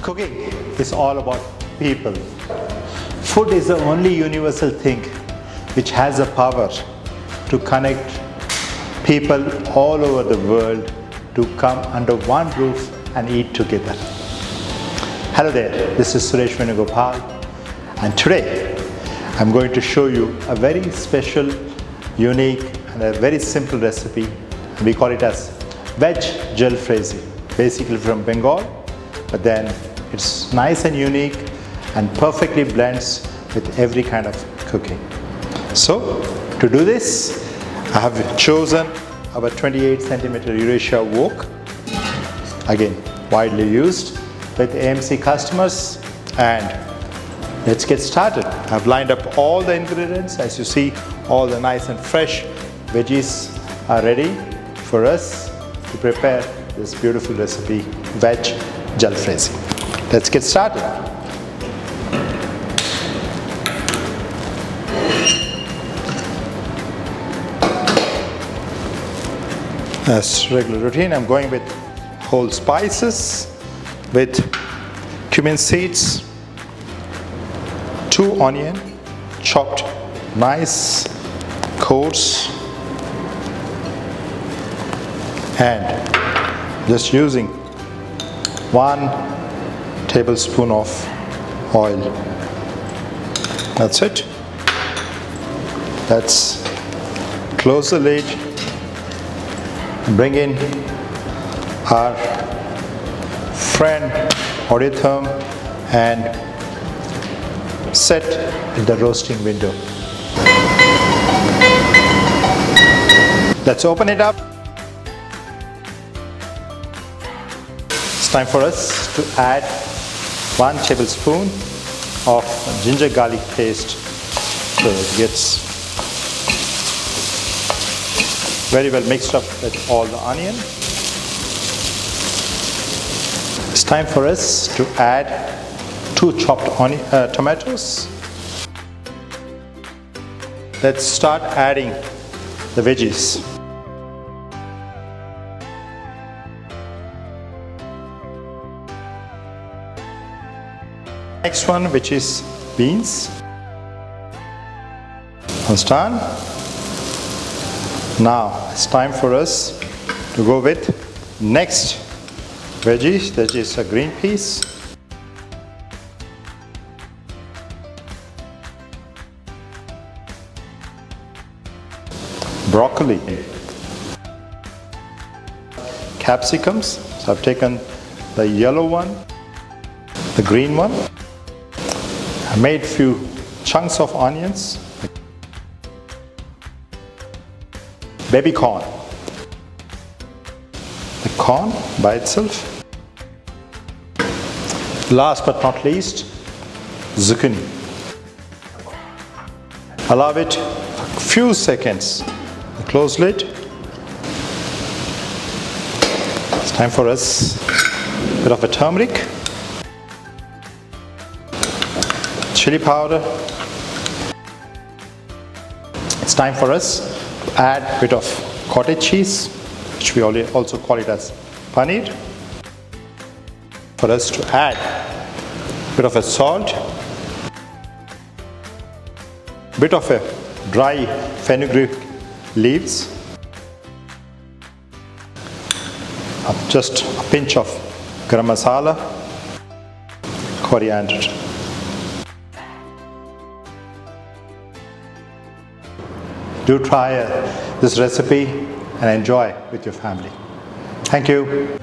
Cooking is all about people. Food is the only universal thing which has the power to connect people all over the world to come under one roof and eat together. Hello there, this is Suresh Venugopal, and today I'm going to show you a very special, unique and a very simple recipe. We call it as Veg Jalfrezi, basically from Bengal, but then it's nice and unique and perfectly blends with every kind of cooking. So to do this, I have chosen our 28 centimeter Eurasia wok, again widely used with AMC customers, and let's get started. I've lined up all the ingredients. As you see, all the nice and fresh veggies are ready for us to prepare this beautiful recipe, Veg Jalfrezi. Let's get started. As regular routine, I'm going with whole spices, with cumin seeds, 2 onion, chopped nice, coarse, and just using 1 tablespoon of oil. That's it. Let's close the lid, bring in our friend Audiotherm and set in the roasting window. Let's open it up. It's time for us to add 1 tablespoon of ginger garlic paste so it gets very well mixed up with all the onion. It's time for us to add 2 chopped tomatoes. Let's start adding the veggies. Next one, which is beans. That's done. Now it's time for us to go with next veggie, that is a green peas. Broccoli. Capsicums. So I've taken the yellow one, the green one. I made few chunks of onions. Baby corn. The corn by itself. Last but not least, zucchini. Allow it for a few seconds. Close lid. It's time for us a bit of a turmeric, chili powder. It's time for us to add a bit of cottage cheese, which we also call it as paneer. For us to add a bit of a salt, bit of a dry fenugreek leaves, just a pinch of garam masala, coriander. Do try this recipe and enjoy with your family. Thank you.